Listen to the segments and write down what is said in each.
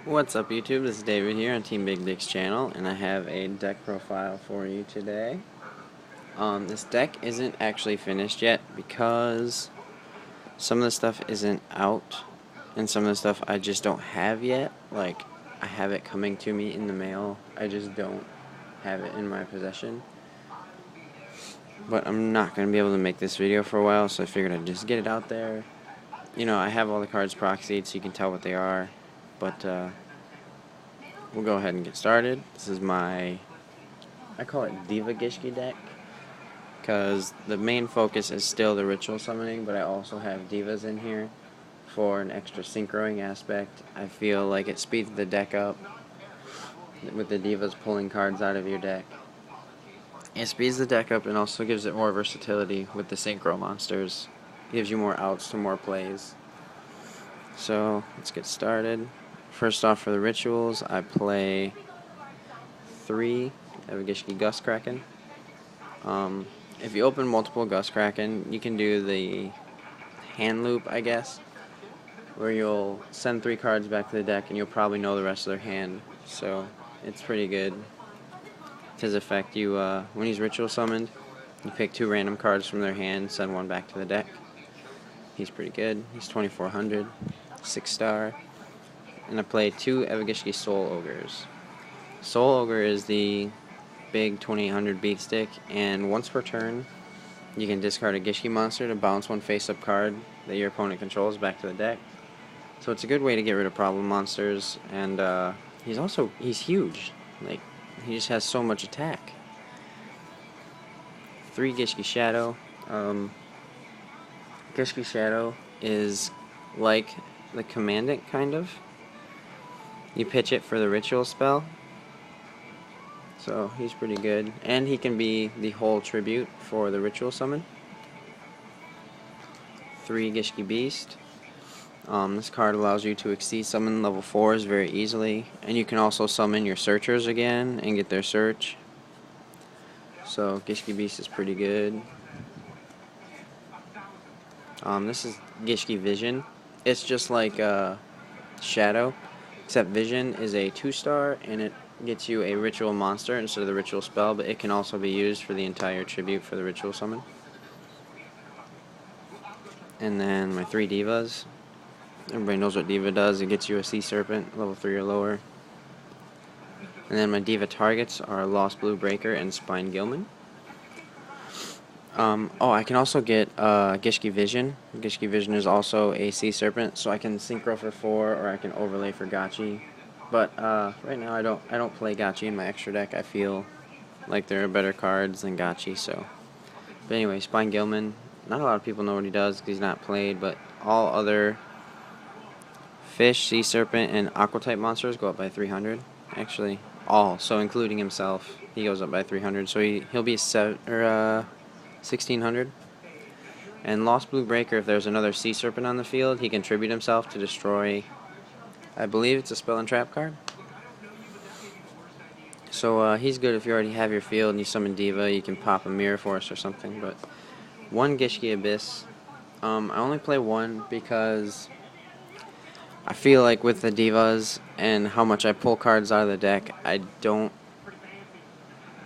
What's up YouTube, this is David here on Team Big Dick's channel, and I have a deck profile for you today. This deck isn't actually finished yet because some of the stuff isn't out, and some of the stuff I just don't have yet. Like, I have it coming to me in the mail, I just don't have it in my possession. But I'm not going to be able to make this video for a while, so I figured I'd just get it out there. You know, I have all the cards proxied so you can tell what they are, but we'll go ahead and get started. This is I call it Yugioh Gishki deck, because the main focus is still the ritual summoning, but I also have divas in here for an extra synchroing aspect. I feel like it speeds the deck up with the divas pulling cards out of your deck. It speeds the deck up and also gives it more versatility with the synchro monsters. Gives you more outs to more plays. So let's get started. First off, for the rituals, I play 3 Yugioh Gishki Gust Kraken. If you open multiple Gust Kraken, you can do the hand loop, I guess, where you'll send 3 cards back to the deck and you'll probably know the rest of their hand. So it's pretty good. To his effect, when he's ritual summoned, you pick 2 random cards from their hand, send 1 back to the deck. He's pretty good. He's 2400, 6-star. And I play 2 Yugioh Gishki Soul Ogres. Soul Ogre is the big 2800 beat stick, and once per turn, you can discard a Gishki monster to bounce 1 face-up card that your opponent controls back to the deck. So it's a good way to get rid of problem monsters, and he's huge. Like, he just has so much attack. 3 Gishki Shadow. Gishki Shadow is like the Commandant, kind of. You pitch it for the ritual spell. So he's pretty good. And he can be the whole tribute for the ritual summon. 3 Gishki Beast. This card allows you to exceed summon level 4s very easily. And you can also summon your searchers again and get their search. So Gishki Beast is pretty good. This is Gishki Vision. It's just like Shadow, except Vision is a 2-star and it gets you a ritual monster instead of the ritual spell, but it can also be used for the entire tribute for the ritual summon. And then my 3 divas. Everybody knows what diva does. It gets you a sea serpent, level 3 or lower. And then my diva targets are Lost Blue Breaker and Spine Gilman. I can also get Gishki Vision. Gishki Vision is also a sea serpent, so I can synchro for 4 or I can overlay for Gachi. But right now I don't play Gachi in my extra deck. I feel like there are better cards than Gachi. So, but anyway, Spine Gilman. Not a lot of people know what he does because he's not played, but all other fish, sea serpent, and aqua type monsters go up by 300. Actually, all. So including himself, he goes up by 300. So he'll be 1600. And Lost Blue Breaker, if there's another sea serpent on the field, he can tribute himself to destroy, I believe it's a spell and trap card. So he's good if you already have your field and you summon Diva. You can pop a Mirror Force or something. But 1 Gishki Abyss. I only play 1 because I feel like with the Divas and how much I pull cards out of the deck, I don't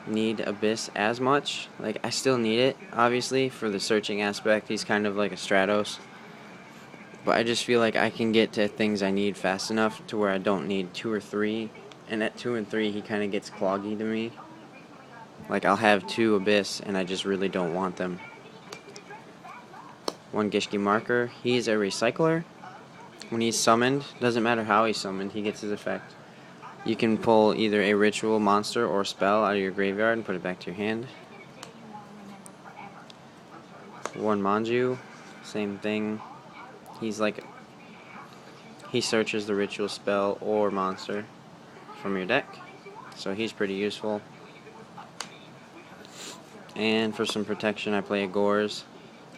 need Abyss as much. Like, I still need it, obviously, for the searching aspect. He's kind of like a Stratos. But I just feel like I can get to things I need fast enough to where I don't need 2 or 3. And at 2 and 3, he kind of gets cloggy to me. Like, I'll have 2 Abyss, and I just really don't want them. 1 Gishki Marker. He's a recycler. When he's summoned, doesn't matter how he's summoned, he gets his effect. You can pull either a ritual monster or spell out of your graveyard and put it back to your hand. 1 Manju, same thing. He searches the ritual spell or monster from your deck, so he's pretty useful. And for some protection, I play a Gores.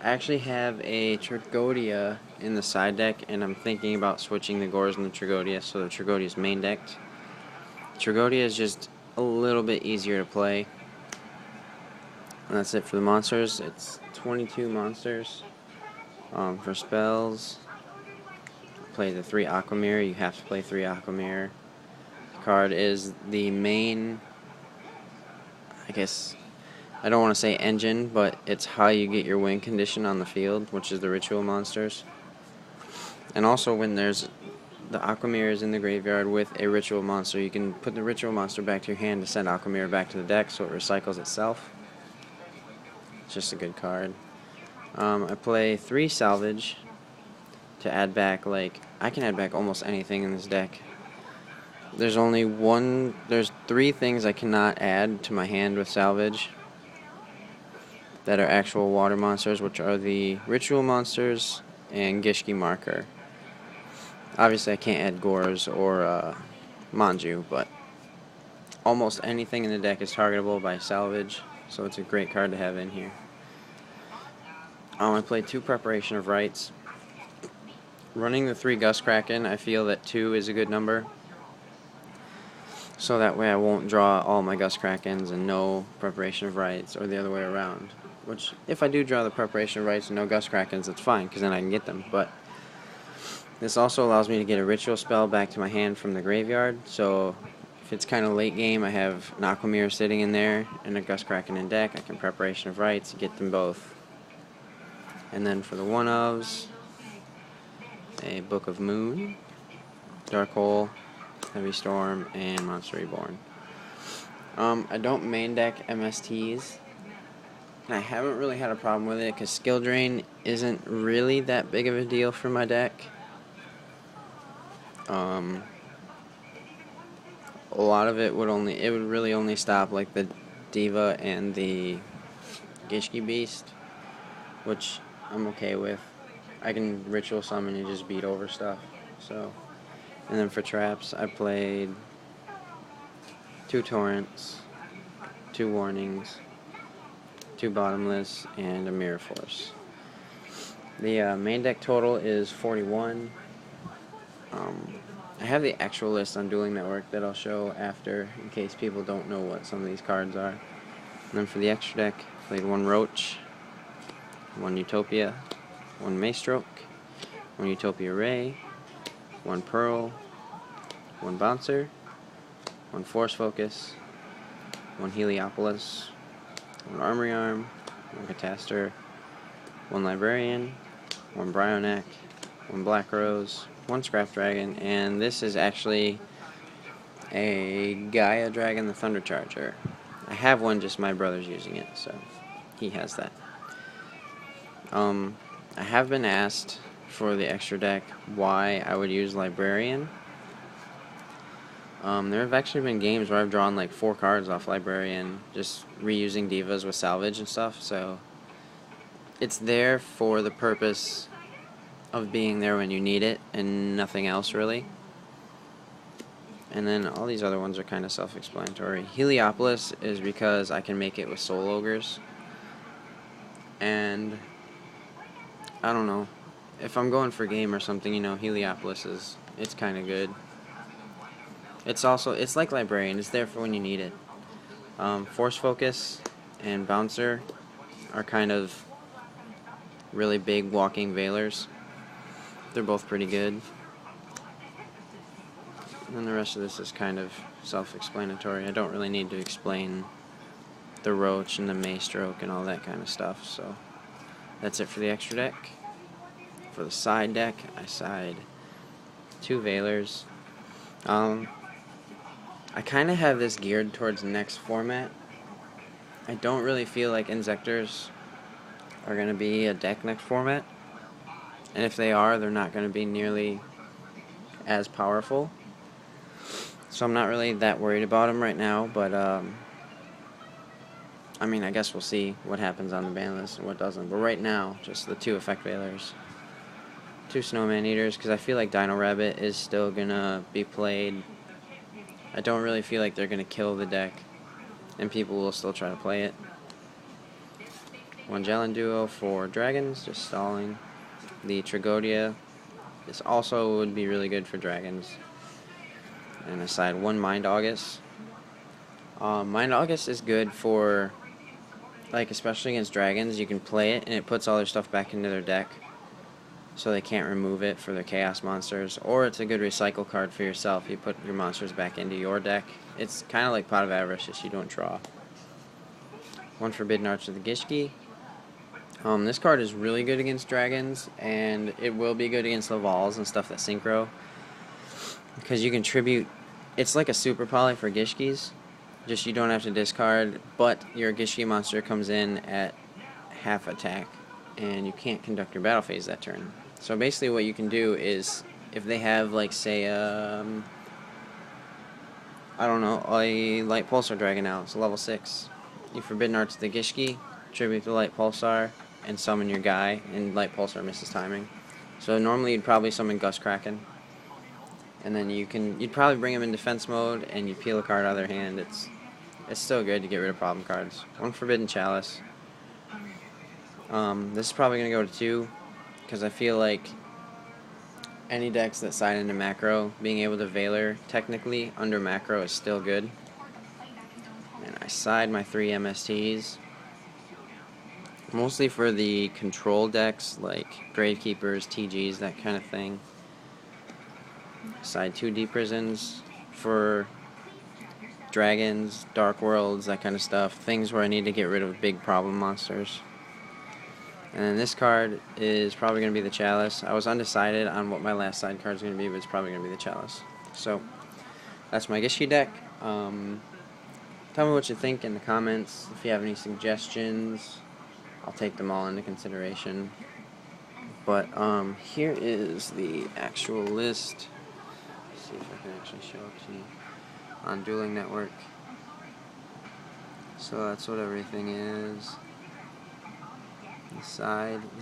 I actually have a Trigodia in the side deck, and I'm thinking about switching the Gores and the Trigodia, so the Trigodia is main decked. Trigodia is just a little bit easier to play. And that's it for the monsters. It's 22 monsters. For spells, play the 3 Aquamirror. You have to play 3 Aquamirror. The card is the main, I guess, I don't want to say engine, but it's how you get your win condition on the field, which is the ritual monsters. And also when there's the Aquamirrors in the graveyard with a ritual monster, you can put the ritual monster back to your hand to send Aquamirror back to the deck so it recycles itself. It's just a good card. I play 3 salvage to add back, like, I can add back almost anything in this deck. There's 3 things I cannot add to my hand with salvage that are actual water monsters, which are the ritual monsters and Gishki marker. Obviously I can't add Gores or Manju, but almost anything in the deck is targetable by salvage, so it's a great card to have in here. I play 2 Preparation of Rites. Running the 3 Gust Kraken, I feel that 2 is a good number. So that way I won't draw all my Gust Krakens and no Preparation of Rites, or the other way around. Which, if I do draw the Preparation of Rites and no Gust Krakens, that's fine, because then I can get them. But this also allows me to get a ritual spell back to my hand from the graveyard. So if it's kind of late game, I have an Aquamirror sitting in there and a Gust Kraken in deck. I can Preparation of Rites, get them both. And then for the 1-ofs, a Book of Moon, Dark Hole, Heavy Storm, and Monster Reborn. I don't main deck MSTs, and I haven't really had a problem with it because Skill Drain isn't really that big of a deal for my deck. A lot of it would really only stop like the Diva and the Gishki Beast, which I'm okay with. I can ritual summon and just beat over stuff. So, and then for traps, I played 2 Torrents, 2 Warnings, 2 Bottomless, and a Mirror Force. The main deck total is 41. I have the actual list on Dueling Network that I'll show after, in case people don't know what some of these cards are. And then for the extra deck, played 1 Roach, 1 Utopia, 1 Maestroke, 1 Utopia Ray, 1 Pearl, 1 Bouncer, 1 Force Focus, 1 Heliopolis, 1 Armory Arm, 1 Catastor, 1 Librarian, 1 Brionac, 1 Black Rose, 1 Scrap Dragon, and this is actually a Gaia Dragon, the Thunder Charger. I have one, just my brother's using it, so he has that. I have been asked for the extra deck why I would use Librarian. There have actually been games where I've drawn like 4 cards off Librarian, just reusing Divas with salvage and stuff, so it's there for the purpose of being there when you need it and nothing else really. And then all these other ones are kind of self-explanatory. Heliopolis is because I can make it with Soul Ogres, and I don't know, if I'm going for game or something, you know, Heliopolis it's kind of good. It's like Librarian, it's there for when you need it. Force Focus and Bouncer are kind of really big walking Veilers. They're both pretty good. And the rest of this is kind of self-explanatory. I don't really need to explain the Roach and the Maestroke and all that kind of stuff, so that's it for the extra deck. For the side deck, I side 2 Veilers. I kind of have this geared towards next format. I don't really feel like Inzectors are going to be a deck next format. And if they are, they're not going to be nearly as powerful. So I'm not really that worried about them right now, but I mean, I guess we'll see what happens on the ban list and what doesn't. But right now, just the 2 Effect Veilers. 2 Snowman Eaters, because I feel like Dino Rabbit is still going to be played. I don't really feel like they're going to kill the deck, and people will still try to play it. 1 Jalen Duo for Dragons, just stalling. The Tragodia, this also would be really good for Dragons. And I side 1 Mind August. Mind August is good for, like, especially against Dragons. You can play it, and it puts all their stuff back into their deck. so they can't remove it for their chaos monsters, or it's a good recycle card for yourself. You put your monsters back into your deck. It's kind of like Pot of Avarice, just you don't draw. One Forbidden Arch of the Gishki. This card is really good against dragons, and it will be good against Lavals and stuff that synchro, because you can tribute. It's like a super poly for Gishkis, just you don't have to discard, but your Gishki monster comes in at half attack, and you can't conduct your battle phase that turn. So basically what you can do is, if they have, like, say, I don't know, a Light Pulsar Dragon out, it's level 6. You Forbidden Arts the Gishki, tribute the Light Pulsar, and summon your guy, and Light Pulsar misses timing. So normally you'd probably summon Gust Kraken, and then you'd probably bring him in defense mode, and you peel a card out of their hand. It's still good to get rid of problem cards. One Forbidden Chalice. This is probably going to go to 2, because I feel like any decks that side into macro, being able to Veiler technically under macro is still good. And I side my 3 MSTs, mostly for the control decks like Gravekeepers, TGs, that kind of thing. Side 2 Deep Prisons for dragons, dark worlds, that kind of stuff. Things where I need to get rid of big problem monsters. And then this card is probably going to be the Chalice. I was undecided on what my last side card is going to be, but it's probably going to be the Chalice. So, that's my Gishki deck. Tell me what you think in the comments. If you have any suggestions, I'll take them all into consideration. But, here is the actual list. Let's see if I can actually show it to you on Dueling Network. So that's what everything is. The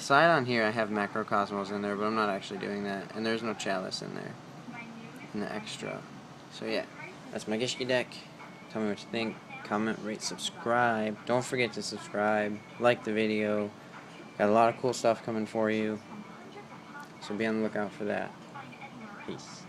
side on here I have Macrocosmos in there, but I'm not actually doing that, and there's no Chalice in there in the extra. So yeah, that's my Gishki deck. Tell me what you think. Comment, rate, subscribe. Don't forget to subscribe. Like the video. Got a lot of cool stuff coming for you, so be on the lookout for that. Peace.